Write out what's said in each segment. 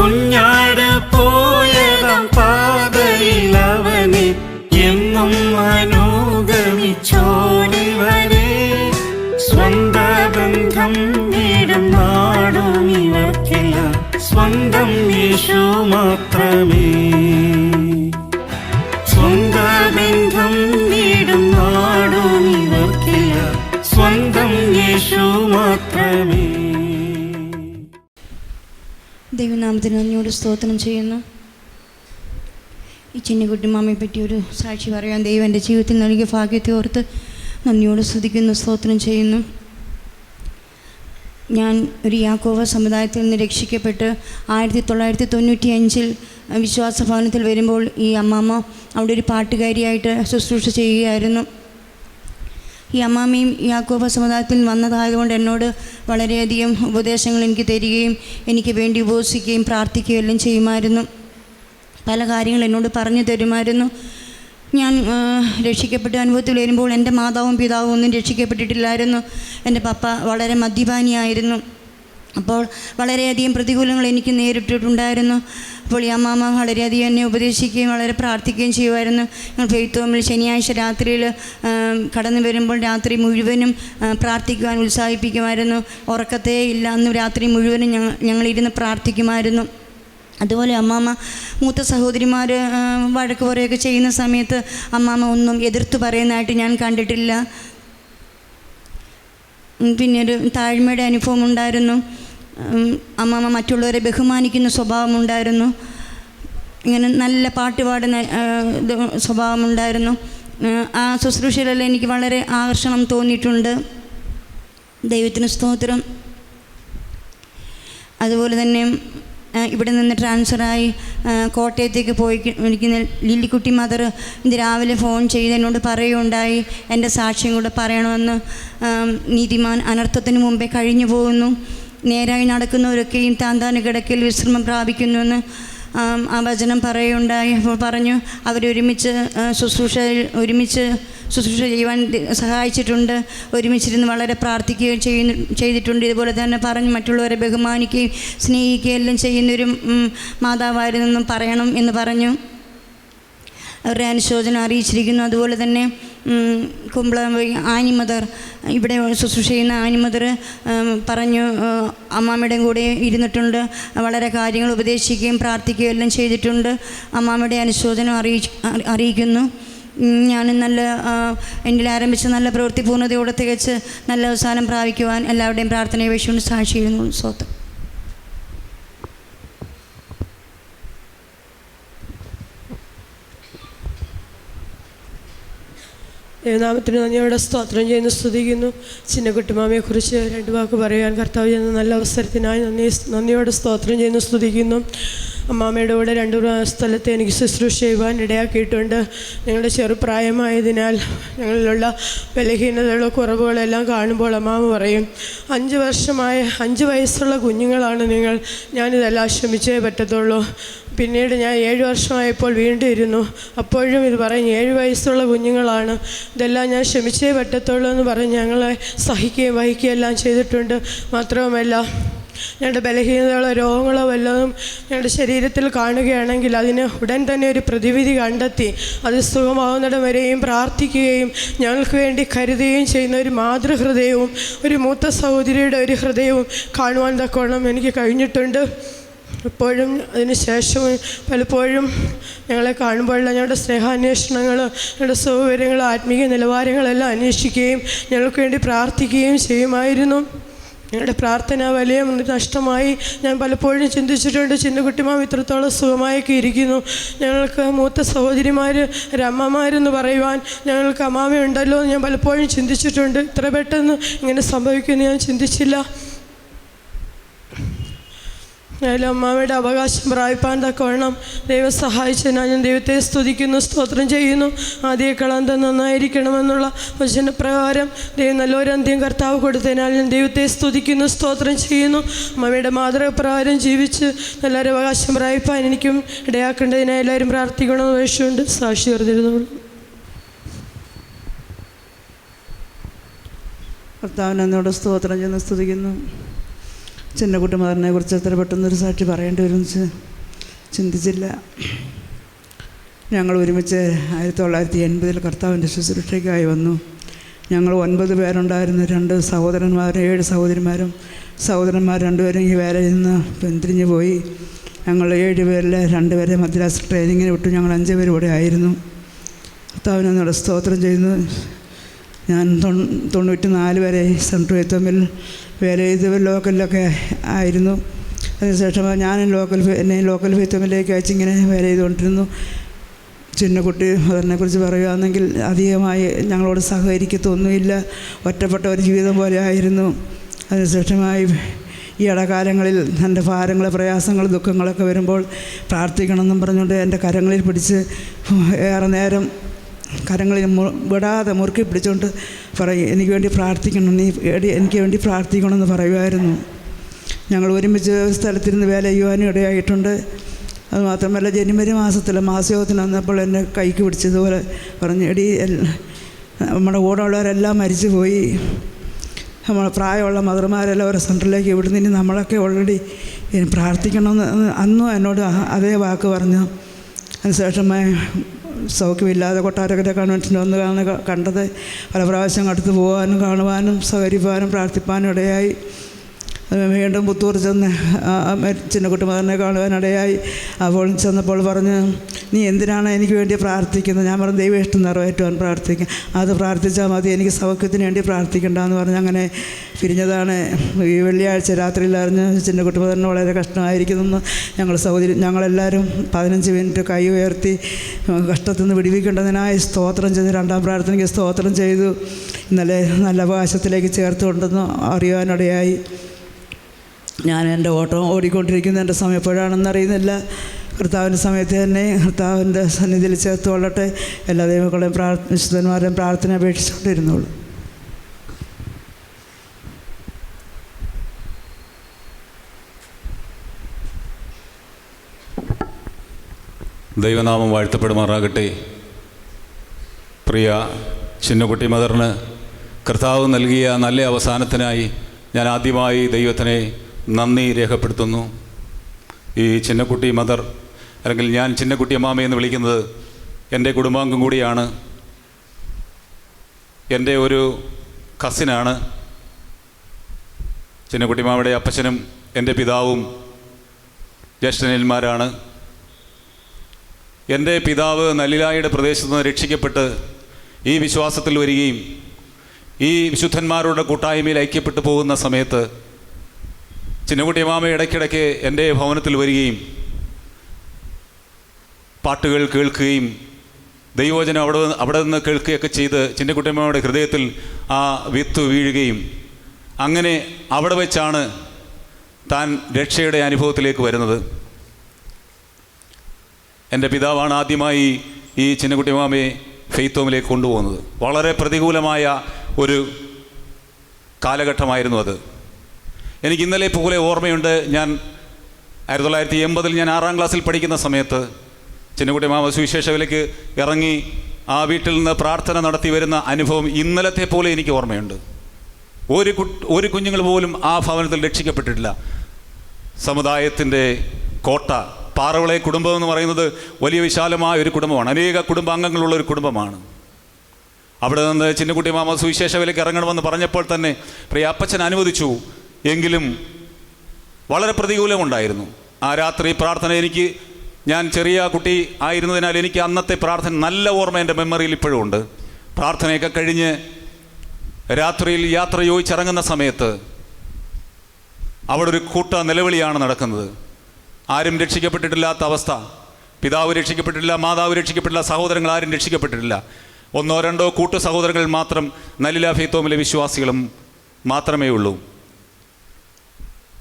കുഞ്ഞാട് പോയതാം പാതയിലവനെ എന്നും അനുഗമിച്ചോടി വരെ. സ്വന്ത ബന്ധം നേടും നാടും ഇവർക്കില്ല, സ്വന്തം യേശു മാത്രമേ. സ്വന്ത ബന്ധം നേടും നാടും ഇവർക്കില്ല, സ്വന്തം യേശു മാത്രമേ. ദൈവനാമത്തിന് നന്ദിയോട് സ്തോത്രം ചെയ്യുന്നു. ഈ ചിന്നിക്കുട്ടി മാമയെ പറ്റി ഒരു സാക്ഷി പറയാൻ ദൈവം എൻ്റെ ജീവിതത്തിൽ നൽകിയ ഭാഗ്യത്തെ ഓർത്ത് നന്ദിയോട് സ്തുതിക്കുന്നു, സ്തോത്രം ചെയ്യുന്നു. ഞാൻ ഒരു യാക്കോബ സമുദായത്തിൽ നിന്ന് രക്ഷിക്കപ്പെട്ട് 1995 വിശ്വാസ ഭവനത്തിൽ വരുമ്പോൾ ഈ അമ്മാമ്മ അവിടെ ഒരു പാട്ടുകാരിയായിട്ട് ശുശ്രൂഷ ചെയ്യുകയായിരുന്നു. ഈ അമ്മാമ്മയും യാക്കോബ സമുദായത്തിൽ വന്നതായതുകൊണ്ട് എന്നോട് വളരെയധികം ഉപദേശങ്ങൾ എനിക്ക് തരികയും എനിക്ക് വേണ്ടി ഉപവസിക്കുകയും പ്രാർത്ഥിക്കുകയും എല്ലാം ചെയ്യുമായിരുന്നു. പല കാര്യങ്ങൾ എന്നോട് പറഞ്ഞു തരുമായിരുന്നു. ഞാൻ രക്ഷിക്കപ്പെട്ട അനുഭവത്തിൽ വരുമ്പോൾ എൻ്റെ മാതാവും പിതാവും ഒന്നും രക്ഷിക്കപ്പെട്ടിട്ടില്ലായിരുന്നു. എൻ്റെ പപ്പ വളരെ മദ്യപാനിയായിരുന്നു. അപ്പോൾ വളരെയധികം പ്രതികൂലങ്ങൾ എനിക്ക് നേരിട്ടിട്ടുണ്ടായിരുന്നു. അപ്പോൾ ഈ അമ്മാമ്മ വളരെയധികം എന്നെ ഉപദേശിക്കുകയും വളരെ പ്രാർത്ഥിക്കുകയും ചെയ്യുമായിരുന്നു. ഞങ്ങൾ ഫെയ്ത്ത് ഹോമിൽ ശനിയാഴ്ച രാത്രിയിൽ കടന്നു വരുമ്പോൾ രാത്രി മുഴുവനും പ്രാർത്ഥിക്കുവാൻ ഉത്സാഹിപ്പിക്കുമായിരുന്നു. ഉറക്കത്തേ ഇല്ല, അന്ന് രാത്രി മുഴുവനും ഞങ്ങളിരുന്ന് പ്രാർത്ഥിക്കുമായിരുന്നു. അതുപോലെ അമ്മാമ്മ മൂത്ത സഹോദരിമാർ വഴക്ക് പറയുകയൊക്കെ ചെയ്യുന്ന സമയത്ത് അമ്മാമ്മ ഒന്നും എതിർത്ത് പറയുന്നതായിട്ട് ഞാൻ കണ്ടിട്ടില്ല. പിന്നെ ഒരു താഴ്മയുടെ അനുഭവം ഉണ്ടായിരുന്നു. അമ്മാമ്മ മറ്റുള്ളവരെ ബഹുമാനിക്കുന്ന സ്വഭാവമുണ്ടായിരുന്നു. ഇങ്ങനെ നല്ല പാട്ട് പാടുന്ന സ്വഭാവമുണ്ടായിരുന്നു. ആ ശുശ്രൂഷയിലെല്ലാം എനിക്ക് വളരെ ആകർഷണം തോന്നിയിട്ടുണ്ട്. ദൈവത്തിന് സ്തോത്രം. അതുപോലെ തന്നെ ഇവിടെ നിന്ന് ട്രാൻസ്ഫറായി കോട്ടയത്തേക്ക് ഇരിക്കുന്ന ലില്ലിക്കുട്ടി മദർ ഇന്ന് രാവിലെ ഫോൺ ചെയ്ത് എന്നോട് പറയുകയുണ്ടായി, എൻ്റെ സാക്ഷ്യം കൂടെ പറയണമെന്ന്. നീതിമാൻ അനർത്ഥത്തിന് മുമ്പേ കഴിഞ്ഞു പോകുന്നു, നേരായി നടക്കുന്നവരൊക്കെയും താന്താന കിടക്കയിൽ വിശ്രമം പ്രാപിക്കുന്നുവെന്ന് ആ വചനം പറയുകയുണ്ടായി. അപ്പോൾ പറഞ്ഞു അവരൊരുമിച്ച് ശുശ്രൂഷ ചെയ്യുവാൻ സഹായിച്ചിട്ടുണ്ട്, ഒരുമിച്ചിരുന്ന് വളരെ പ്രാർത്ഥിക്കുകയും ചെയ്തിട്ടുണ്ട്. ഇതുപോലെ തന്നെ പറഞ്ഞ് മറ്റുള്ളവരെ ബഹുമാനിക്കുകയും സ്നേഹിക്കുകയും എല്ലാം ചെയ്യുന്നൊരു മാതാവായിരുന്നെന്നും പറയണം എന്ന് പറഞ്ഞു അവരുടെ അനുശോചനം അറിയിച്ചിരിക്കുന്നു. അതുപോലെ തന്നെ കുമ്പളം ആനിമദർ, ഇവിടെ ശുശ്രൂഷ ചെയ്യുന്ന ആനിമദർ പറഞ്ഞു അമ്മാമ്മയുടെ കൂടെ ഇരുന്നിട്ടുണ്ട്, വളരെ കാര്യങ്ങൾ ഉപദേശിക്കുകയും പ്രാർത്ഥിക്കുകയും എല്ലാം ചെയ്തിട്ടുണ്ട്. അമ്മാമ്മയുടെ അനുശോചനം അറിയിക്കുന്നു. ഞാൻ എന്നിൽ ആരംഭിച്ച നല്ല പ്രവൃത്തി പൂർണ്ണതയോടെ തികച്ച് നല്ല അവസാനം പ്രാപിക്കുവാൻ എല്ലാവരുടെയും പ്രാർത്ഥനയെ വെച്ചുകൊണ്ട് സാക്ഷി ചെയ്യുന്നു. സ്വന്തം ദൈവനാമത്തിന് നന്ദിയോടെ സ്തോത്രം ചെയ്യുന്നു, സ്തുതിക്കുന്നു. ചിന്നക്കുട്ടിമാമയെക്കുറിച്ച് 2 വാക്ക് പറയാൻ കർത്താവ് ചെയ്യുന്ന നല്ല അവസരത്തിനായി നന്ദിയോടെ സ്തോത്രം ചെയ്യുന്നു, സ്തുതിക്കുന്നു. അമ്മാമ്മയുടെ കൂടെ 2 സ്ഥലത്ത് എനിക്ക് ശുശ്രൂഷ ചെയ്യുവാൻ ഇടയാക്കിയിട്ടുണ്ട്. ഞങ്ങളുടെ ചെറുപ്രായമായതിനാൽ ഞങ്ങളിലുള്ള ബലഹീനതകളോ കുറവുകളെല്ലാം കാണുമ്പോൾ അമ്മാമ്മ പറയും, 5 വയസ്സുള്ള കുഞ്ഞുങ്ങളാണ് നിങ്ങൾ, ഞാനിതെല്ലാം ക്ഷമിച്ചേ പറ്റത്തുള്ളൂ. പിന്നീട് ഞാൻ 7 വർഷമായപ്പോൾ വീണ്ടും ഇരുന്നു. അപ്പോഴും ഇത് പറയും, 7 വയസ്സുള്ള കുഞ്ഞുങ്ങളാണ്, ഇതെല്ലാം ഞാൻ ക്ഷമിച്ചേ പറ്റത്തുള്ളൂ എന്ന് പറഞ്ഞ് ഞങ്ങളെ സഹിക്കുകയും വഹിക്കുകയും എല്ലാം ചെയ്തിട്ടുണ്ട്. മാത്രവുമല്ല ഞങ്ങളുടെ ബലഹീനതകളോ രോഗങ്ങളോ വല്ലതും ഞങ്ങളുടെ ശരീരത്തിൽ കാണുകയാണെങ്കിൽ അതിന് ഉടൻ തന്നെ ഒരു പ്രതിവിധി കണ്ടെത്തി അത് സുഖമാവുന്നിടം വരെയും പ്രാർത്ഥിക്കുകയും ഞങ്ങൾക്ക് വേണ്ടി കരുതുകയും ചെയ്യുന്ന ഒരു മാതൃഹൃദയവും ഒരു മൂത്ത സഹോദരിയുടെ ഒരു ഹൃദയവും കാണുവാൻ തക്കോണം എനിക്ക് കഴിഞ്ഞിട്ടുണ്ട്. എപ്പോഴും അതിന് ശേഷം പലപ്പോഴും ഞങ്ങളെ കാണുമ്പോഴുള്ള ഞങ്ങളുടെ സ്നേഹാന്വേഷണങ്ങൾ, ഞങ്ങളുടെ സൗകര്യങ്ങൾ, ആത്മീയ നിലവാരങ്ങളെല്ലാം അന്വേഷിക്കുകയും ഞങ്ങൾക്ക് വേണ്ടി പ്രാർത്ഥിക്കുകയും ചെയ്യുമായിരുന്നു. ഞങ്ങളുടെ പ്രാർത്ഥന വലിയ നഷ്ടമായി ഞാൻ പലപ്പോഴും ചിന്തിച്ചിട്ടുണ്ട്. ചിന്നക്കുട്ടിമാമ ഇത്രത്തോളം സുഖമായൊക്കെ ഇരിക്കുന്നു, ഞങ്ങൾക്ക് മൂത്ത സഹോദരിമാർ അമ്മമാരെന്ന് പറയുവാൻ ഞങ്ങൾക്ക് അമ്മാമയുണ്ടല്ലോ എന്ന് ഞാൻ പലപ്പോഴും ചിന്തിച്ചിട്ടുണ്ട്. ഇത്ര പെട്ടെന്ന് ഇങ്ങനെ സംഭവിക്കുമെന്ന് ഞാൻ ചിന്തിച്ചില്ല. അതിൽ അമ്മാവയുടെ അവകാശം പ്രാപിപ്പാൻ തക്കവണ്ണം ദൈവം സഹായിച്ചതിനാൽ ഞാൻ ദൈവത്തെ സ്തുതിക്കുന്നു, സ്തോത്രം ചെയ്യുന്നു. ആദ്യക്കാളന്തം നന്നായിരിക്കണമെന്നുള്ള വചനപ്രകാരം ദൈവം നല്ലൊരന്ത്യം കർത്താവ് കൊടുത്തതിനാൽ ഞാൻ ദൈവത്തെ സ്തുതിക്കുന്നു, സ്തോത്രം ചെയ്യുന്നു. അമ്മയുടെ മാതൃകപ്രകാരം ജീവിച്ച് നല്ലൊരു അവകാശം പ്രാപിപ്പാൻ എനിക്കും ഇടയാക്കേണ്ടതിനായി എല്ലാവരും പ്രാർത്ഥിക്കണമെന്ന് അപേക്ഷയുണ്ട്. സാക്ഷി വെറുതിരുന്നുള്ളൂ. കർത്താവിനോട് സ്തോത്രം ചെയ്യുന്നു, സ്തുതിക്കുന്നു. ചിന്നക്കുട്ടി മദറിനെ കുറിച്ച് എത്ര പെട്ടെന്നൊരു സാക്ഷി പറയേണ്ടി വരുമെന്ന് ചിന്തിച്ചില്ല. ഞങ്ങൾ ഒരുമിച്ച് 1980 കർത്താവിൻ്റെ ശുശ്രൂഷയ്ക്കായി വന്നു. ഞങ്ങൾ 9 പേരുണ്ടായിരുന്നു. 2 സഹോദരന്മാരും 7 സഹോദരിമാരും. സഹോദരന്മാർ 2 പേരും ഈ വേലയിൽ നിന്ന് പിന്തിരിഞ്ഞു പോയി. ഞങ്ങൾ 7 പേരിൽ 2 പേരെ മദ്രാസ് ട്രെയിനിങ്ങിന് വിട്ടു. ഞങ്ങൾ 5 പേര് ഇവിടെ ആയിരുന്നു. കർത്താവിനോട് സ്തോത്രം ചെയ്യുന്നു. ഞാൻ 94 വരെ സെൻട്രൽ എത്തുമ്പിൽ വേല ചെയ്ത് ലോക്കലിലൊക്കെ ആയിരുന്നു. അതിനുശേഷം എന്നെ ലോക്കൽ ഫെയ്ത്തമ്മിലേക്ക് അയച്ചിങ്ങനെ വേല ചെയ്തുകൊണ്ടിരുന്നു. ചിന്നക്കുട്ടി അതിനെക്കുറിച്ച് പറയുകയാണെങ്കിൽ അധികമായി ഞങ്ങളോട് സഹകരിക്കത്തൊന്നുമില്ല. ഒറ്റപ്പെട്ട ഒരു ജീവിതം പോലെ ആയിരുന്നു. അതിനുശേഷമായി ഈ ഇടകാലങ്ങളിൽ എൻ്റെ ഭാരങ്ങൾ, പ്രയാസങ്ങൾ, ദുഃഖങ്ങളൊക്കെ വരുമ്പോൾ പ്രാർത്ഥിക്കണമെന്നും പറഞ്ഞുകൊണ്ട് എൻ്റെ കരങ്ങളിൽ പിടിച്ച് ഏറെ നേരം കരങ്ങളിൽ വിടാതെ മുറുക്കി പിടിച്ചുകൊണ്ട് പറയും, എനിക്ക് വേണ്ടി പ്രാർത്ഥിക്കണം, എനിക്ക് വേണ്ടി പ്രാർത്ഥിക്കണമെന്ന് പറയുമായിരുന്നു. ഞങ്ങൾ ഒരുമിച്ച് സ്ഥലത്തിരുന്ന് വേല ചെയ്യുവാനും ഇടയായിട്ടുണ്ട്. അതുമാത്രമല്ല, ജനുവരി മാസയോഗത്തിന് വന്നപ്പോൾ എന്നെ കൈക്ക് പിടിച്ചതുപോലെ പറഞ്ഞു, എടി നമ്മുടെ കൂടെ ഉള്ളവരെല്ലാം മരിച്ചു പോയി, നമ്മൾ പ്രായമുള്ള മദർമാരെല്ലാം ഓരോ സെൻറ്ററിലേക്ക് ഇവിടുന്ന് ഇനി നമ്മളൊക്കെ ഓൾറെഡി പ്രാർത്ഥിക്കണമെന്ന് അന്നും എന്നോട് അതേ വാക്ക് പറഞ്ഞു. അതിനുശേഷം സൗഖ്യമില്ലാതെ കൊട്ടാരക്കര കൺവെൻഷനിൽ വന്ന് കണ്ടത് പല പ്രാവശ്യം അടുത്ത് പോകാനും കാണുവാനും സഹകരിപ്പാനും പ്രാർത്ഥിപ്പാനും ഇടയായി. വീണ്ടും പുത്തൂർ ചെന്ന് ചിന്നക്കുട്ടി മദറിനെ കാണുവാനിടയായി. അപ്പോൾ ചെന്നപ്പോൾ പറഞ്ഞു, നീ എന്തിനാണ് എനിക്ക് വേണ്ടി പ്രാർത്ഥിക്കുന്നത്? ഞാൻ പറഞ്ഞു, ദൈവ ഇഷ്ടം നിറവേറ്റുവാൻ പ്രാർത്ഥിക്കും, അത് പ്രാർത്ഥിച്ചാൽ മതി, എനിക്ക് സൗഖ്യത്തിന് വേണ്ടി പ്രാർത്ഥിക്കണ്ടെന്ന് പറഞ്ഞ് അങ്ങനെ പിരിഞ്ഞതാണ്. ഈ വെള്ളിയാഴ്ച രാത്രിയിൽ അറിഞ്ഞ് ചിന്നക്കുട്ടി മദറിന് വളരെ കഷ്ടമായിരിക്കുന്നെന്ന് ഞങ്ങളെല്ലാവരും 15 മിനിറ്റ് കൈ ഉയർത്തി കഷ്ടത്തിൽ നിന്ന് വിടിവിക്കേണ്ടതിനായി സ്തോത്രം ചെയ്തു. 2ാം പ്രാർത്ഥനയ്ക്ക് സ്തോത്രം ചെയ്തു. ഇന്നലെ നല്ല അവകാശത്തിലേക്ക് ചേർത്തുകൊണ്ടെന്ന് അറിയാനിടയായി. ഞാൻ എൻ്റെ ഓട്ടം ഓടിക്കൊണ്ടിരിക്കുന്ന എൻ്റെ സമയം എപ്പോഴാണെന്ന് അറിയുന്നില്ല. കർത്താവിൻ്റെ സമയത്ത് തന്നെ കർത്താവിൻ്റെ സന്നിധിയിൽ ചേർത്ത് കൊള്ളട്ടെ. എല്ലാ ദൈവങ്ങളെയും വിശുദ്ധന്മാരെയും പ്രാർത്ഥന അപേക്ഷിച്ചുകൊണ്ടിരുന്നുള്ളൂ. ദൈവനാമം വാഴ്ത്തപ്പെടുമാറാകട്ടെ. പ്രിയ ചിന്നക്കുട്ടി മദറിന് കർത്താവ് നൽകിയ നല്ല അവസാനത്തിനായി ഞാൻ ആദ്യമായി ദൈവത്തിനെ നന്ദി രേഖപ്പെടുത്തുന്നു. ഈ ചിന്നക്കുട്ടി മദർ, അല്ലെങ്കിൽ ഞാൻ ചിന്നക്കുട്ടി അമ്മാമ എന്ന് വിളിക്കുന്നത് എൻ്റെ കുടുംബാംഗം കൂടിയാണ്. എൻ്റെ ഒരു കസിനാണ്. ചിന്നക്കുട്ടി മാമയുടെ അപ്പച്ചനും എൻ്റെ പിതാവും ജ്യേഷ്ഠന്മാരാണ്. എൻ്റെ പിതാവ് നല്ലിലായുടെ പ്രദേശത്ത് നിന്ന് രക്ഷിക്കപ്പെട്ട് ഈ വിശ്വാസത്തിൽ വരികയും ഈ വിശുദ്ധന്മാരുടെ കൂട്ടായ്മയിൽ ഐക്യപ്പെട്ടു പോകുന്ന സമയത്ത് ചിന്നക്കുട്ടി മാമ ഇടയ്ക്കിടയ്ക്ക് എൻ്റെ ഭവനത്തിൽ വരികയും പാട്ടുകൾ കേൾക്കുകയും ദൈവവചനം അവിടെ നിന്ന് കേൾക്കുകയൊക്കെ ചെയ്ത് ചിന്നക്കുട്ടി മാമയുടെ ഹൃദയത്തിൽ ആ വിത്ത് വീഴുകയും അങ്ങനെ അവിടെ വെച്ചാണ് താൻ രക്ഷയുടെ അനുഭവത്തിലേക്ക് വരുന്നത്. എൻ്റെ പിതാവാണ് ആദ്യമായി ഈ ചിന്നക്കുട്ടി മാമയെ ഫെയ്ത്ത് ഹോമിലേക്ക് കൊണ്ടുപോകുന്നത്. വളരെ പ്രതികൂലമായ ഒരു കാലഘട്ടമായിരുന്നു അത്. എനിക്ക് ഇന്നലെ പോലെ ഓർമ്മയുണ്ട്. ഞാൻ 1980 ഞാൻ 6ാം ക്ലാസ്സിൽ പഠിക്കുന്ന സമയത്ത് ചിന്നക്കുട്ടി മാമ സുവിശേഷവിലേക്ക് ഇറങ്ങി ആ വീട്ടിൽ നിന്ന് പ്രാർത്ഥന നടത്തി വരുന്ന അനുഭവം ഇന്നലത്തെ പോലെ എനിക്ക് ഓർമ്മയുണ്ട്. ഒരു കുഞ്ഞുങ്ങൾ പോലും ആ ഭവനത്തിൽ രക്ഷിക്കപ്പെട്ടിട്ടില്ല. സമുദായത്തിൻ്റെ കോട്ട പാറവിളെ കുടുംബം എന്ന് പറയുന്നത് വലിയ വിശാലമായ ഒരു കുടുംബമാണ്. അനേക കുടുംബാംഗങ്ങളുള്ള ഒരു കുടുംബമാണ്. അവിടെ നിന്ന് ചിന്നക്കുട്ടി മാമ സുവിശേഷവിലേക്ക് ഇറങ്ങണമെന്ന് പറഞ്ഞപ്പോൾ തന്നെ പ്രിയ അപ്പച്ചൻ അനുവദിച്ചു. എങ്കിലും വളരെ പ്രതികൂലമുണ്ടായിരുന്നു. ആ രാത്രി പ്രാർത്ഥന ഞാൻ ചെറിയ കുട്ടി ആയിരുന്നതിനാൽ എനിക്ക് അന്നത്തെ പ്രാർത്ഥന നല്ല ഓർമ്മ എൻ്റെ മെമ്മറിയിൽ ഇപ്പോഴും ഉണ്ട്. പ്രാർത്ഥനയൊക്കെ കഴിഞ്ഞ് രാത്രിയിൽ യാത്ര ചോദിച്ചിറങ്ങുന്ന സമയത്ത് അവിടെ ഒരു കൂട്ട നിലവിളിയാണ് നടക്കുന്നത്. ആരും രക്ഷിക്കപ്പെട്ടിട്ടില്ലാത്ത അവസ്ഥ. പിതാവ് രക്ഷിക്കപ്പെട്ടിട്ടില്ല, മാതാവ് രക്ഷിക്കപ്പെട്ടില്ല, സഹോദരങ്ങൾ ആരും രക്ഷിക്കപ്പെട്ടിട്ടില്ല. 1-2 കൂട്ടു സഹോദരങ്ങൾ മാത്രം നല്ലില ഫെയ്ത്ത് ഹോമിലെ വിശ്വാസികളും മാത്രമേ ഉള്ളൂ.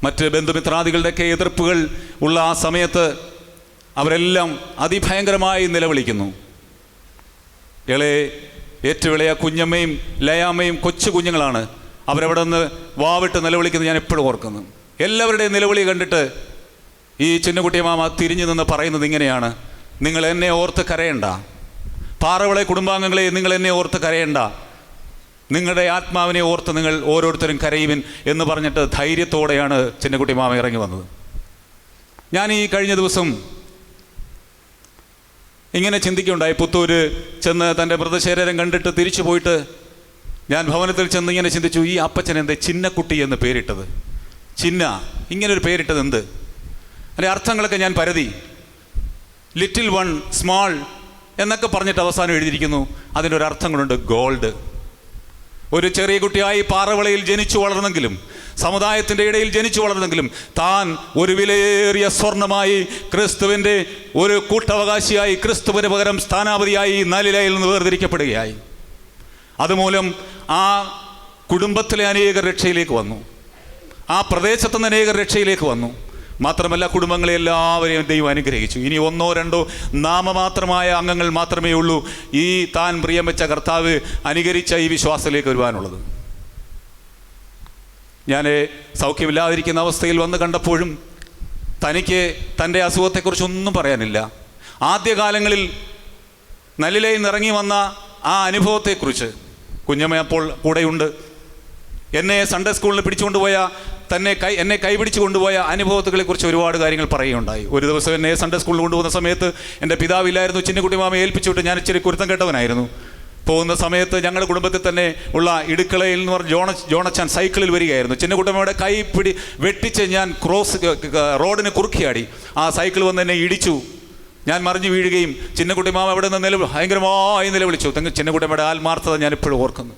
മറ്റ് ബന്ധുമിത്രാദികളുടെയൊക്കെ എതിർപ്പുകൾ ഉള്ള ആ സമയത്ത് അവരെല്ലാം അതിഭയങ്കരമായി നിലവിളിക്കുന്നു. ഏറ്റവും ഇളയ കുഞ്ഞമ്മയും ലയാമ്മയും കൊച്ചു കുഞ്ഞുങ്ങളാണ്. അവരവിടെ നിന്ന് വാവിട്ട് നിലവിളിക്കുന്നത് ഞാൻ എപ്പോഴും ഓർക്കുന്നു. എല്ലാവരുടെയും നിലവിളി കണ്ടിട്ട് ഈ ചിന്നക്കുട്ടി മാമ തിരിഞ്ഞു നിന്ന് പറയുന്നത് ഇങ്ങനെയാണ്: നിങ്ങൾ എന്നെ ഓർത്ത് കരയണ്ട, പാറവിളെ കുടുംബാംഗങ്ങളെ, നിങ്ങൾ എന്നെ ഓർത്ത് കരയണ്ട. നിങ്ങളുടെ ആത്മാവിനെ ഓർത്ത് നിങ്ങൾ ഓരോരുത്തരും കരയുവിൻ എന്ന് പറഞ്ഞിട്ട് ധൈര്യത്തോടെയാണ് ചിന്നക്കുട്ടി മാമ ഇറങ്ങി വന്നത്. ഞാൻ ഈ കഴിഞ്ഞ ദിവസം ഇങ്ങനെ ചിന്തിക്കുകയുണ്ടായി. പുത്തൂർ ചെന്ന് തൻ്റെ മൃതശരീരം കണ്ടിട്ട് തിരിച്ചു പോയിട്ട് ഞാൻ ഭവനത്തിൽ ചെന്ന് ഇങ്ങനെ ചിന്തിച്ചു, ഈ അപ്പച്ചൻ എന്തേ ചിന്നക്കുട്ടി എന്ന് പേരിട്ടത്? ചിന്ന ഇങ്ങനൊരു പേരിട്ടത് എന്ത്? അതിൻ്റെ അർത്ഥങ്ങളൊക്കെ ഞാൻ പരതി. ലിറ്റിൽ വൺ, സ്മാൾ എന്നൊക്കെ പറഞ്ഞിട്ട് അവസാനം എഴുതിയിരിക്കുന്നു. അതിൻ്റെ ഒരു അർത്ഥങ്ങളുണ്ട്, ഗോൾഡ്. ഒരു ചെറിയ കുട്ടിയായി പാറവളയിൽ ജനിച്ചു വളർന്നെങ്കിലും, സമുദായത്തിൻ്റെ ഇടയിൽ ജനിച്ചു വളർന്നെങ്കിലും, താൻ ഒരു വിലയേറിയ സ്വർണമായി ക്രിസ്തുവിൻ്റെ ഒരു കൂട്ടവകാശിയായി, ക്രിസ്തുവിന് പകരം സ്ഥാനാപതിയായി നലിലയിൽ നിന്ന് വേർതിരിക്കപ്പെടുകയായി. അതുമൂലം ആ കുടുംബത്തിലെ അനേകർ രക്ഷയിലേക്ക് വന്നു, ആ പ്രദേശത്തു നിന്ന് അനേകർ രക്ഷയിലേക്ക് വന്നു. മാത്രമല്ല കുടുംബങ്ങളെ എല്ലാവരെയും ദൈവം അനുഗ്രഹിച്ചു. ഇനി 1 or 2 നാമമാത്രമായ അംഗങ്ങൾ മാത്രമേ ഉള്ളൂ ഈ താൻ പ്രിയം വെച്ച കർത്താവ് അനുകരിച്ച ഈ വിശ്വാസത്തിലേക്ക് വരുവാനുള്ളത്. ഞാൻ സൗഖ്യമില്ലാതിരിക്കുന്ന അവസ്ഥയിൽ വന്ന് കണ്ടപ്പോഴും തനിക്ക് തൻ്റെ അസുഖത്തെക്കുറിച്ചൊന്നും പറയാനില്ല. ആദ്യകാലങ്ങളിൽ നലിലയിൽ നിന്ന് ഇറങ്ങി വന്ന ആ അനുഭവത്തെക്കുറിച്ച്, കുഞ്ഞമ്മ അപ്പോൾ കൂടെയുണ്ട്, എന്നെ സൺഡേ സ്കൂളിൽ പിടിച്ചുകൊണ്ടുപോയ എന്നെ കൈപിടിച്ചു കൊണ്ടുപോയ അനുഭവത്തെക്കുറിച്ച് ഒരുപാട് കാര്യങ്ങൾ പറയുകയുണ്ടായി. ഒരു ദിവസം എന്നെ സൺഡേ സ്കൂളിൽ കൊണ്ടുപോകുന്ന സമയത്ത് എൻ്റെ പിതാവില്ലായിരുന്നു. ചിന്നക്കുട്ടി മാമ ഏൽപ്പിച്ചുവിട്ട് ഞാൻ ഇച്ചിരി കുരുത്തം കെട്ടവനായിരുന്നു. പോകുന്ന സമയത്ത് ഞങ്ങളുടെ കുടുംബത്തിൽ തന്നെ ഉള്ള ഇടുക്കളയിൽ എന്ന് പറഞ്ഞ് ജോണച്ചാൻ സൈക്കിളിൽ വരികയായിരുന്നു. ചിന്നക്കുട്ടമ്മയുടെ കൈ വെട്ടിച്ച് ഞാൻ റോഡിന് കുറുക്കിയാടി. ആ സൈക്കിൾ വന്ന് എന്നെ ഇടിച്ചു. ഞാൻ മറിഞ്ഞു വീഴുകയും ചിന്നക്കുട്ടി മാമ അവിടെ നിന്ന് ഭയങ്കരമായി നിലവിളിച്ചു. ചിന്നക്കുട്ടമ്മയുടെ ആത്മാർത്ഥത ഞാൻ ഇപ്പോഴും ഓർക്കുന്നു.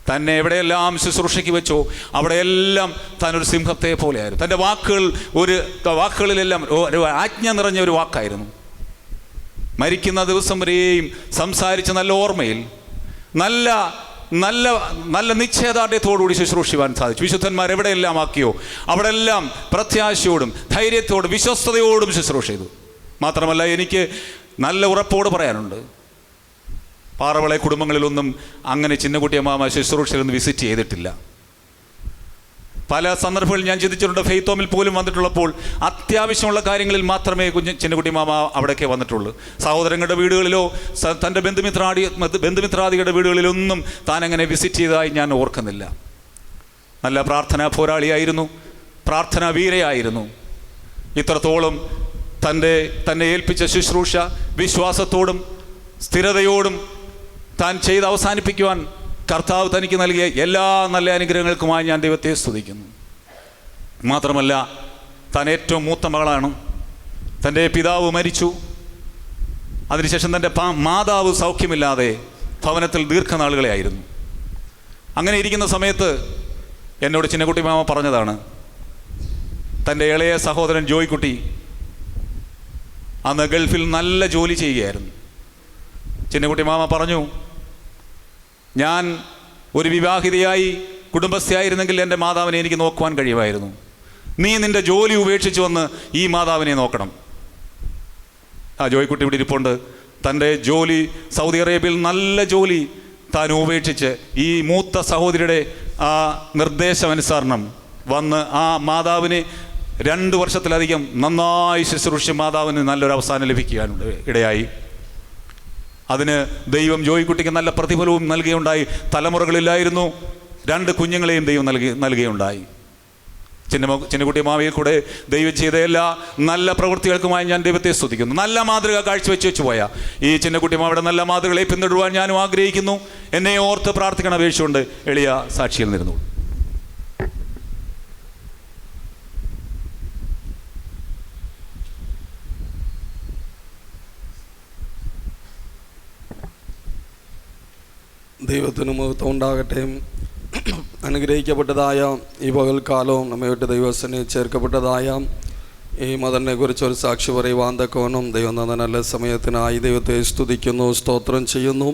തന്നെ എവിടെയെല്ലാം ശുശ്രൂഷയ്ക്ക് വെച്ചോ അവിടെയെല്ലാം താനൊരു സിംഹത്തെ പോലെയായിരുന്നു. തൻ്റെ വാക്കുകളിലെല്ലാം ഒരു ആജ്ഞ നിറഞ്ഞ ഒരു വാക്കായിരുന്നു. മരിക്കുന്ന ദിവസം വരെയും സംസാരിച്ച നല്ല ഓർമ്മയിൽ, നല്ല നല്ല നല്ല നിശ്ചയദാർഢ്യത്തോടുകൂടി ശുശ്രൂഷിക്കുവാൻ സാധിച്ചു. വിശുദ്ധന്മാർ എവിടെയെല്ലാം ആക്കിയോ അവിടെയെല്ലാം പ്രത്യാശയോടും ധൈര്യത്തോടും വിശ്വസ്തയോടും ശുശ്രൂഷ ചെയ്തു. മാത്രമല്ല എനിക്ക് നല്ല ഉറപ്പോട് പറയാനുണ്ട്, പാറവളെ കുടുംബങ്ങളിലൊന്നും അങ്ങനെ ചിന്നക്കുട്ടിയമ്മാമ ശുശ്രൂഷയിലൊന്നും വിസിറ്റ് ചെയ്തിട്ടില്ല. പല സന്ദർഭങ്ങളിൽ ഞാൻ ചിന്തിച്ചിട്ടുണ്ട്. ഫെയ്ത്തോമിൽ പോലും വന്നിട്ടുള്ളപ്പോൾ അത്യാവശ്യമുള്ള കാര്യങ്ങളിൽ മാത്രമേ ചിന്നക്കുട്ടി മാമ അവിടേക്ക് വന്നിട്ടുള്ളൂ. സഹോദരങ്ങളുടെ വീടുകളിലോ തൻ്റെ ബന്ധുമിത്രാദികളുടെ വീടുകളിലൊന്നും താൻ അങ്ങനെ വിസിറ്റ് ചെയ്തതായി ഞാൻ ഓർക്കുന്നില്ല. നല്ല പ്രാർത്ഥനാ പോരാളിയായിരുന്നു, പ്രാർത്ഥനാ വീരയായിരുന്നു. ഇത്രത്തോളം തന്നെ ഏൽപ്പിച്ച ശുശ്രൂഷ വിശ്വാസത്തോടും സ്ഥിരതയോടും താൻ ചെയ്ത് അവസാനിപ്പിക്കുവാൻ കർത്താവ് തനിക്ക് നൽകിയ എല്ലാ നല്ല അനുഗ്രഹങ്ങൾക്കുമായി ഞാൻ ദൈവത്തെ സ്തുതിക്കുന്നു. മാത്രമല്ല താൻ ഏറ്റവും മൂത്ത മകളാണ്. തൻ്റെ പിതാവ് മരിച്ചു. അതിനുശേഷം തൻ്റെ മാതാവ് സൗഖ്യമില്ലാതെ ഭവനത്തിൽ ദീർഘനാളുകളെ ആയിരുന്നു. അങ്ങനെ ഇരിക്കുന്ന സമയത്ത് എന്നോട് ചിന്നക്കുട്ടി മാമ പറഞ്ഞതാണ്, തൻ്റെ ഇളയ സഹോദരൻ ജോയ്ക്കുട്ടി അന്ന് ഗൾഫിൽ നല്ല ജോലി ചെയ്യുകയായിരുന്നു. ചിന്നക്കുട്ടി മാമ പറഞ്ഞു, ഞാൻ ഒരു വിവാഹിതയായി കുടുംബസ്ഥയായിരുന്നെങ്കിൽ എൻ്റെ മാതാവിനെ എനിക്ക് നോക്കുവാൻ കഴിയുമായിരുന്നു. നീ നിൻ്റെ ജോലി ഉപേക്ഷിച്ച് വന്ന് ഈ മാതാവിനെ നോക്കണം. ആ ജോയ്ക്കുട്ടി ഇവിടെ ഇരിപ്പുണ്ട്. തൻ്റെ ജോലി, സൗദി അറേബ്യയിൽ നല്ല ജോലി താൻ ഉപേക്ഷിച്ച് ഈ മൂത്ത സഹോദരിയുടെ ആ നിർദ്ദേശമനുസരണം വന്ന് ആ മാതാവിനെ 2 വർഷത്തിലധികം നന്നായി ശുശ്രൂഷിച്ച് മാതാവിന് നല്ലൊരു അവസാനം ലഭിക്കാൻ ഇടയായി. അതിന് ദൈവം ജോയിക്കുട്ടിക്ക് നല്ല പ്രതിഫലവും നൽകുകയുണ്ടായി. തലമുറകളില്ലായിരുന്നു 2 കുഞ്ഞുങ്ങളെയും ദൈവം നൽകുകയുണ്ടായി. ചിന്നക്കുട്ടി മാമയിൽ കൂടെ ദൈവം ചെയ്ത എല്ലാ നല്ല പ്രവൃത്തികൾക്കുമായി ഞാൻ ദൈവത്തെ സ്തുതിക്കുന്നു. നല്ല മാതൃക കാഴ്ചവെച്ചു പോയ ഈ ചിന്നക്കുട്ടി മാമയുടെ നല്ല മാതൃകളെ പിന്തുടരുവാൻ ഞാനും ആഗ്രഹിക്കുന്നു. എന്നെ ഓർത്ത് പ്രാർത്ഥിക്കണം അപേക്ഷിച്ചുകൊണ്ട് എളിയ സാക്ഷിയിൽ നിന്നു. ദൈവത്തിന് മഹത്വം ഉണ്ടാകട്ടെ. അനുഗ്രഹിക്കപ്പെട്ടതായ ഈ പകൽക്കാലവും നമ്മയോട്ട് ദൈവസനെ ചേർക്കപ്പെട്ടതായ ഈ മദറിനെ കുറിച്ച് ഒരു സാക്ഷി പറയുവാൻ തക്കവണ്ണം ദൈവം തന്ന നല്ല സമയത്തിനായി ദൈവത്തെ സ്തുതിക്കുന്നു, സ്തോത്രം ചെയ്യുന്നു.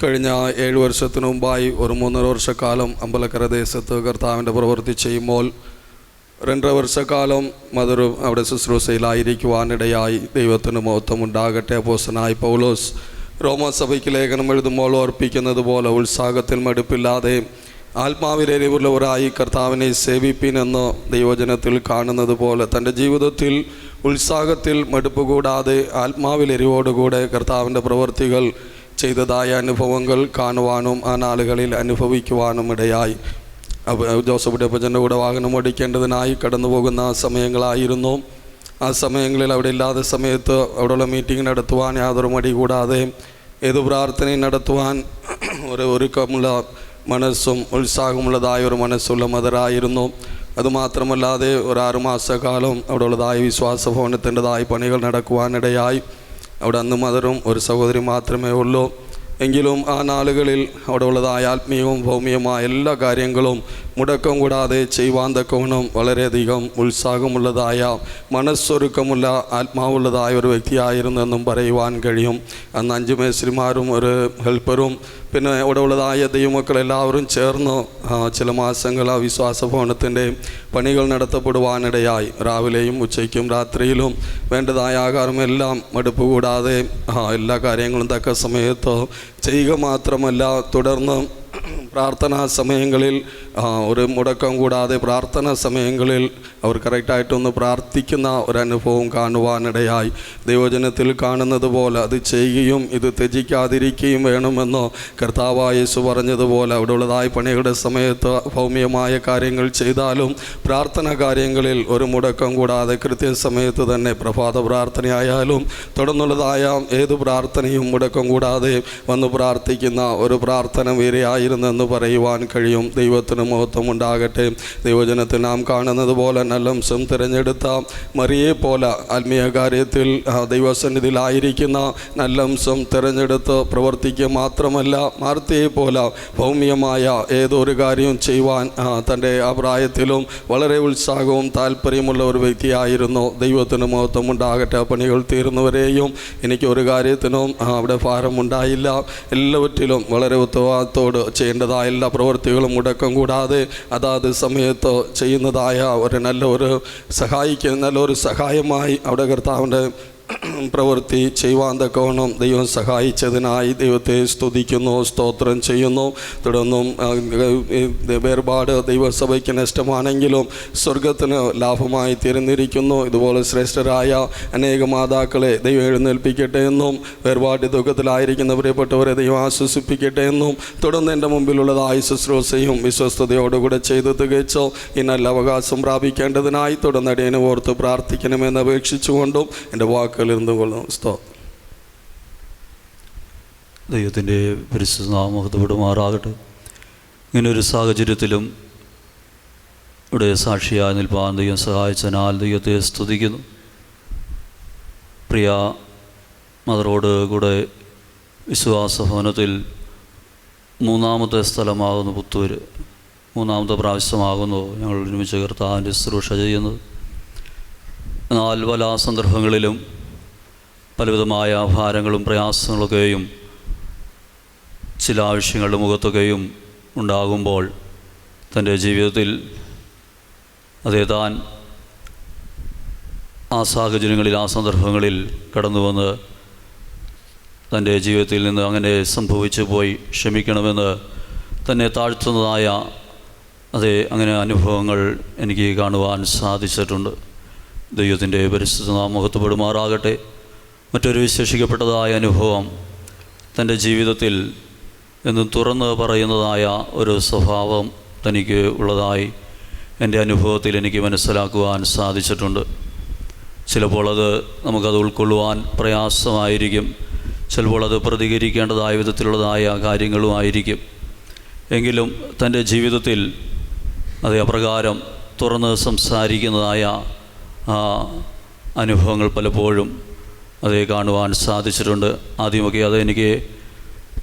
കഴിഞ്ഞ 7 വർഷത്തിനു മുമ്പായി ഒരു 3.5 വർഷക്കാലം അമ്പലക്കര ദേശത്ത് കർത്താവിൻ്റെ പ്രവൃത്തി ചെയ്യുമ്പോൾ 2.5 വർഷക്കാലം മദർ അവിടെ ശുശ്രൂഷയിലായിരിക്കുവാനിടയായി. ദൈവത്തിന് മഹത്വം ഉണ്ടാകട്ടെ. അപ്പോസ്തലനായ പൗലോസ് റോമാസഭയ്ക്ക് ലേഖനം എഴുതുമ്പോൾ ഓർപ്പിക്കുന്നത് പോലെ ഉത്സാഹത്തിൽ മടുപ്പില്ലാതെ ആത്മാവിലെരിവുള്ളവരായി കർത്താവിനെ സേവിപ്പിനെന്ന് ദൈവജനത്തിൽ കാണുന്നത് പോലെ തൻ്റെ ജീവിതത്തിൽ ഉത്സാഹത്തിൽ മടുപ്പ് കൂടാതെ ആത്മാവിലെരിവോടുകൂടെ കർത്താവിൻ്റെ പ്രവൃത്തികൾ ചെയ്തതായ അനുഭവങ്ങൾ കാണുവാനും ആ നാളുകളിൽ അനുഭവിക്കുവാനും ഇടയായി. ജോസഫ് ഡപ്പച്ചൻ്റെ കൂടെ വാഹനം ഓടിക്കേണ്ടതിനായി കടന്നു പോകുന്ന സമയങ്ങളായിരുന്നു. ആ സമയങ്ങളിൽ അവിടെ ഇല്ലാത്ത സമയത്ത് അവിടെയുള്ള മീറ്റിംഗ് നടത്തുവാൻ യാതൊരു മടി കൂടാതെ ഏത് പ്രാർത്ഥനയും നടത്തുവാൻ ഒരു ഒരുക്കമുള്ള മനസ്സും ഉത്സാഹമുള്ളതായ ഒരു മനസ്സുള്ള മദറായിരുന്നു. അതുമാത്രമല്ലാതെ ഒരു 6 മാസക്കാലം അവിടെ ഉള്ളതായ വിശ്വാസ ഭവനത്തിൻ്റെതായ പണികൾ നടക്കുവാനിടയായി. അവിടെ അന്ന് മദറും ഒരു സഹോദരി മാത്രമേ ഉള്ളൂ. എങ്കിലും ആ നാളുകളിൽ അവിടെ ഉള്ളതായ ആത്മീയവും ഭൗമികമായ എല്ലാ കാര്യങ്ങളും മുടക്കം കൂടാതെ ചെയ്യുവാൻ തക്കവണ്ണം വളരെയധികം ഉത്സാഹമുള്ളതായ മനസ്സൊരുക്കമുള്ള ആത്മാവുള്ളതായ ഒരു വ്യക്തിയായിരുന്നു എന്നും പറയുവാൻ കഴിയും. അന്ന് 5 മേസ്ത്രിമാരും ഒരു ഹെൽപ്പറും പിന്നെ അവിടെ ഉള്ളതായ ദൈവമക്കളെല്ലാവരും ചേർന്ന് ചില മാസങ്ങൾ ആ വിശ്വാസ ഭവനത്തിൻ്റെ പണികൾ നടത്തപ്പെടുവാനിടയായി. രാവിലെയും ഉച്ചയ്ക്കും രാത്രിയിലും വേണ്ടതായ ആഹാരമെല്ലാം മടുപ്പ് കൂടാതെ എല്ലാ കാര്യങ്ങളും തക്ക സമയത്ത് ചെയ്യുക മാത്രമല്ല, തുടർന്ന് പ്രാർത്ഥനാ സമയങ്ങളിൽ ഒരു മുടക്കം കൂടാതെ പ്രാർത്ഥനാ സമയങ്ങളിൽ അവർ കറക്റ്റായിട്ടൊന്ന് പ്രാർത്ഥിക്കുന്ന ഒരനുഭവം കാണുവാനിടയായി. ദൈവജനത്തിൽ കാണുന്നത് പോലെ അത് ചെയ്യുകയും ഇത് ത്യജിക്കാതിരിക്കുകയും വേണമെന്നോ കർത്താവായ യേശു പറഞ്ഞതുപോലെ അവിടെ ഉള്ളതായ പണികളുടെ സമയത്ത് ഭൗമികമായ കാര്യങ്ങൾ ചെയ്താലും പ്രാർത്ഥന കാര്യങ്ങളിൽ ഒരു മുടക്കം കൂടാതെ കൃത്യസമയത്ത് തന്നെ പ്രഭാത പ്രാർത്ഥനയായാലും തുടർന്നുള്ളതായ ഏത് പ്രാർത്ഥനയും മുടക്കം കൂടാതെ വന്ന് പ്രാർത്ഥിക്കുന്ന ഒരു പ്രാർത്ഥന വീരയായിരുന്നെന്ന് പറയുവാൻ കഴിയും. ദൈവത്തിന് മഹത്വം ഉണ്ടാകട്ടെ. ദൈവജനത്തിൽ നാം കാണുന്നത് പോലെ നല്ലംശം തിരഞ്ഞെടുത്ത മറിയെ പോലെ ആത്മീയ കാര്യത്തിൽ ദൈവസന്നിധിയിലായിരിക്കുന്ന നല്ലംശം തിരഞ്ഞെടുത്ത് പ്രവർത്തിക്കുക മാത്രമല്ല, മാർത്തയെ പോലെ ഭൗമികമായ ഏതൊരു കാര്യവും ചെയ്യുവാൻ തൻ്റെ ആ പ്രായത്തിലും വളരെ ഉത്സാഹവും താല്പര്യമുള്ള ഒരു വ്യക്തിയായിരുന്നു. ദൈവത്തിന് മഹത്വം ഉണ്ടാകട്ടെ. ആ പണികൾ തീർന്നവരെയും എനിക്ക് ഒരു കാര്യത്തിനും അവിടെ ഭാരമുണ്ടായില്ല. എല്ലാവറ്റിലും വളരെ ഉത്തരവാദിത്തോട് ചെയ്യേണ്ടതായ എല്ലാ പ്രവൃത്തികളും മുടക്കം കൂടാതെ അതാത് സമയത്ത് ചെയ്യുന്നതായ ഒരു നല്ലൊരു സഹായമായി അവിടെ കർത്താവിൻ്റെ പ്രവൃത്തി ചെയ്യുവാൻ തക്കവണ്ണം ദൈവം സഹായിച്ചതിനായി ദൈവത്തെ സ്തുതിക്കുന്നു, സ്തോത്രം ചെയ്യുന്നു. തുടർന്നും വേർപാട് ദൈവസഭയ്ക്ക് നഷ്ടമാണെങ്കിലും സ്വർഗത്തിന് ലാഭമായി തീർന്നിരിക്കുന്നു. ഇതുപോലെ ശ്രേഷ്ഠരായ അനേക മാതാക്കളെ ദൈവം എഴുന്നേൽപ്പിക്കട്ടെ എന്നും വേർപാട് ദുഃഖത്തിലായിരിക്കുന്ന പ്രിയപ്പെട്ടവരെ ദൈവം ആശ്വസിപ്പിക്കട്ടെ എന്നും തുടർന്ന് എൻ്റെ മുമ്പിലുള്ളതായ ശുശ്രൂഷയും വിശ്വസ്തയോടുകൂടെ ചെയ്ത് തികച്ചോ ഈ നല്ല അവകാശം പ്രാപിക്കേണ്ടതിനായി തുടർന്ന് അടിയനെ ഓർത്ത് പ്രാർത്ഥിക്കണമെന്ന് അപേക്ഷിച്ചുകൊണ്ടും എൻ്റെ വാക്കുകളിൽ ഇരുന്നു കൊള്ളുന്നു. ദൈവത്തിൻ്റെ പരിശുദ്ധ നാമം മഹത്വപ്പെടുമാറാകട്ടെ. ഇങ്ങനൊരു സാഹചര്യത്തിലും ഇവിടെ സാക്ഷിയായി നിൽപ്പാൻ ദൈവം സഹായിച്ചതിനാൽ ദൈവത്തെ സ്തുതിക്കുന്നു. പ്രിയ മദറോട് കൂടെ വിശ്വാസ ഭവനത്തിൽ 3ാമത്തെ സ്ഥലമാകുന്നു പുത്തൂർ. 3ാമത്തെ പ്രാവശ്യമാകുന്നു ഞങ്ങൾ ഒരുമിച്ച് കർത്താവിൻ്റെ ശുശ്രൂഷ ചെയ്യുന്നത്. എന്നാൽ പല സന്ദർഭങ്ങളിലും പലവിധമായ ഭാരങ്ങളും പ്രയാസങ്ങളൊക്കെയും ചില ആവശ്യങ്ങളുടെ മുഖത്തൊക്കെയും ഉണ്ടാകുമ്പോൾ തൻ്റെ ജീവിതത്തിൽ താൻ ആ സാഹചര്യങ്ങളിൽ ആ സന്ദർഭങ്ങളിൽ കടന്നു വന്ന് തൻ്റെ ജീവിതത്തിൽ നിന്ന് അങ്ങനെ സംഭവിച്ചു പോയി ക്ഷമിക്കണമെന്ന് തന്നെ താഴ്ത്തുന്നതായ അങ്ങനെ അനുഭവങ്ങൾ എനിക്ക് കാണുവാൻ സാധിച്ചിട്ടുണ്ട്. ദൈവത്തിൻ്റെ പരിശുദ്ധ നാമം മഹത്വപ്പെടുമാറാകട്ടെ. മറ്റൊരു വിശേഷിക്കപ്പെട്ടതായ അനുഭവം തൻ്റെ ജീവിതത്തിൽ എന്നും തുറന്ന് പറയുന്നതായ ഒരു സ്വഭാവം തനിക്ക് ഉള്ളതായി എൻ്റെ അനുഭവത്തിൽ എനിക്ക് മനസ്സിലാക്കുവാൻ സാധിച്ചിട്ടുണ്ട്. ചിലപ്പോൾ അത് നമുക്കത് ഉൾക്കൊള്ളുവാൻ പ്രയാസമായിരിക്കും, ചിലപ്പോൾ അത് പ്രതികരിക്കേണ്ടതായ വിധത്തിലുള്ളതായ കാര്യങ്ങളുമായിരിക്കും. എങ്കിലും തൻ്റെ ജീവിതത്തിൽ അപ്രകാരം തുറന്ന് സംസാരിക്കുന്നതായ അനുഭവങ്ങൾ പലപ്പോഴും കാണുവാൻ സാധിച്ചിട്ടുണ്ട്. ആദ്യമൊക്കെ അതെനിക്ക്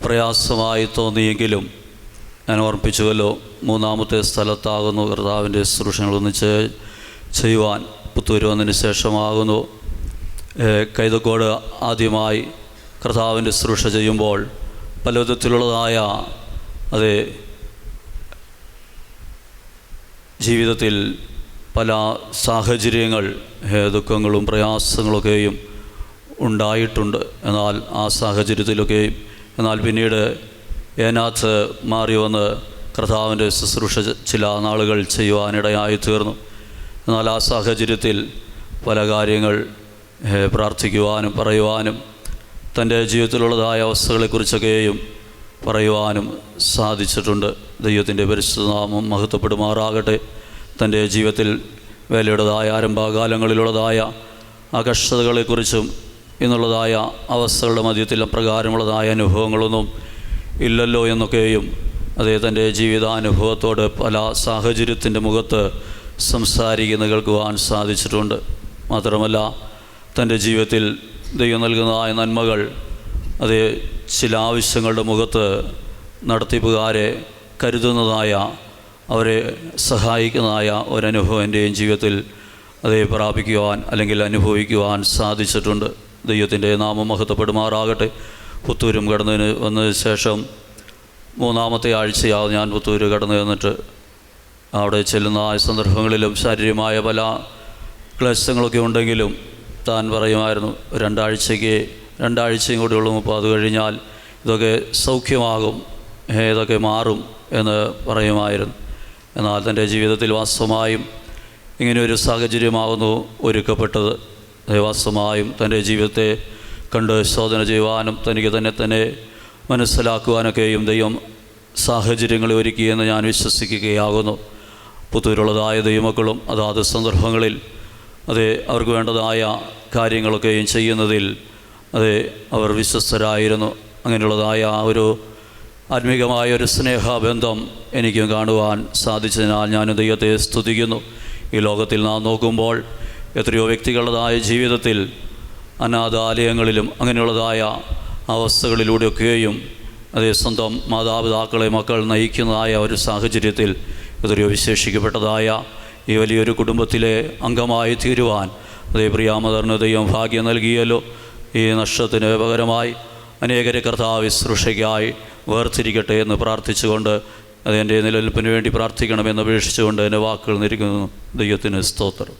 പ്രയാസമായി തോന്നിയെങ്കിലും ഞാൻ ഓർമ്മിപ്പിച്ചുവല്ലോ, 3ാമത്തെ സ്ഥലത്താകുന്നു കർത്താവിൻ്റെ ശുശ്രൂഷകളൊന്നിച്ച് ചെയ്യുവാൻ പുത്തൂർ വന്നതിന് ശേഷമാകുന്നു. കൈതക്കോട് ആദ്യമായി കർത്താവിൻ്റെ ശുശ്രൂഷ ചെയ്യുമ്പോൾ പല വിധത്തിലുള്ളതായ ജീവിതത്തിൽ പല സാഹചര്യങ്ങൾ ദുഃഖങ്ങളും പ്രയാസങ്ങളൊക്കെയും ഉണ്ടായിട്ടുണ്ട്. എന്നാൽ ആ സാഹചര്യത്തിലൊക്കെയും പിന്നീട് അതിനകത്ത് മാറി വന്ന് കർത്താവിൻ്റെ ശുശ്രൂഷ ചില നാളുകൾ ചെയ്യുവാനിടയായി തീർന്നു. എന്നാൽ ആ സാഹചര്യത്തിൽ പല കാര്യങ്ങൾ പ്രാർത്ഥിക്കുവാനും പറയുവാനും തൻ്റെ ജീവിതത്തിലുള്ളതായ അവസ്ഥകളെക്കുറിച്ചൊക്കെയും പറയുവാനും സാധിച്ചിട്ടുണ്ട്. ദൈവത്തിൻ്റെ പരിശുദ്ധനാമം മഹത്വപ്പെടുമാറാകട്ടെ. തൻ്റെ ജീവിതത്തിൽ വേലയുടേതായ ആരംഭകാലങ്ങളിലുള്ളതായ ആ കഷ്ടതകളെക്കുറിച്ചും എന്നുള്ളതായ അവസ്ഥകളുടെ മധ്യത്തിൽ അപ്രകാരമുള്ളതായ അനുഭവങ്ങളൊന്നും ഇല്ലല്ലോ എന്നൊക്കെയും തൻ്റെ ജീവിതാനുഭവത്തോട് പല സാഹചര്യത്തിൻ്റെ മുഖത്ത് സംസാരിക്കുന്ന കേൾക്കുവാൻ സാധിച്ചിട്ടുണ്ട്. മാത്രമല്ല തൻ്റെ ജീവിതത്തിൽ ദൈവം നൽകുന്നതായ നന്മകൾ ചില ആവശ്യങ്ങളുടെ മുഖത്ത് നടത്തിപ്പുകാരെ കരുതുന്നതായ, അവരെ സഹായിക്കുന്നതായ ഒരനുഭവം എൻ്റെയും ജീവിതത്തിൽ പ്രാപിക്കുവാൻ അല്ലെങ്കിൽ അനുഭവിക്കുവാൻ സാധിച്ചിട്ടുണ്ട്. ദൈവത്തിൻ്റെ നാമം മഹത്വപ്പെടുമാറാകട്ടെ. പുത്തൂരും കടന്നതിന് വന്നതിന് ശേഷം 3-ാമത്തെ ആഴ്ചയാവും ഞാൻ പുത്തൂർ കടന്നു വന്നിട്ട് അവിടെ ചെല്ലുന്ന ആ സന്ദർഭങ്ങളിലും ശാരീരികമായ പല ക്ലേശങ്ങളൊക്കെ ഉണ്ടെങ്കിലും താൻ പറയുമായിരുന്നു, 2 ആഴ്ചയും കൂടി ഉള്ളൂ, അപ്പോൾ അത് കഴിഞ്ഞാൽ ഇതൊക്കെ സൗഖ്യമാകും, ഇതൊക്കെ മാറും എന്ന് പറയുമായിരുന്നു. എന്നാൽ തൻ്റെ ജീവിതത്തിൽ വാസ്തവമായും ഇങ്ങനെയൊരു സാഹചര്യമാകുന്നു ഒരുക്കപ്പെട്ടത്. വാസ്തവമായും തൻ്റെ ജീവിതത്തെ കണ്ട് ശോധന ചെയ്യുവാനും തനിക്ക് തന്നെ മനസ്സിലാക്കുവാനൊക്കെയും ദൈവം സാഹചര്യങ്ങളെ ഒരുക്കിയെന്ന് ഞാൻ വിശ്വസിക്കുകയാകുന്നു. പുത്തൂരുള്ളതായ ദൈവമക്കളും അതാത് സന്ദർഭങ്ങളിൽ അവർക്ക് വേണ്ടതായ കാര്യങ്ങളൊക്കെയും ചെയ്യുന്നതിൽ അവർ വിശ്വസ്തരായിരുന്നു. അങ്ങനെയുള്ളതായ ഒരു ആത്മീകമായ ഒരു സ്നേഹബന്ധം എനിക്കും കാണുവാൻ സാധിച്ചതിനാൽ ഞാൻ ദൈവത്തെ സ്തുതിക്കുന്നു. ഈ ലോകത്തിൽ നാം നോക്കുമ്പോൾ എത്രയോ വ്യക്തികളുടേതായ ജീവിതത്തിൽ അനാഥാലയങ്ങളിലും അങ്ങനെയുള്ളതായ അവസ്ഥകളിലൂടെയൊക്കെയും സ്വന്തം മാതാപിതാക്കളെ മക്കൾ നയിക്കുന്നതായ ഒരു സാഹചര്യത്തിൽ എത്രയോ വിശേഷിക്കപ്പെട്ടതായ ഈ വലിയൊരു കുടുംബത്തിലെ അംഗമായി തീരുവാൻ പ്രിയാമദറിന് ദൈവം ഭാഗ്യം നൽകിയല്ലോ. ഈ നഷ്ടത്തിന് പകരമായി അനേകരെ കർത്താവ് ശുശ്രൂഷയ്ക്കായി വേർതിരിക്കട്ടെ എന്ന് പ്രാർത്ഥിച്ചുകൊണ്ട് എൻ്റെ നിലനിൽപ്പിന് വേണ്ടി പ്രാർത്ഥിക്കണമെന്ന് അപേക്ഷിച്ചുകൊണ്ട് എൻ്റെ വാക്കുകൾ നിരിക്കുന്നു. ദൈവത്തിന് സ്തോത്രം.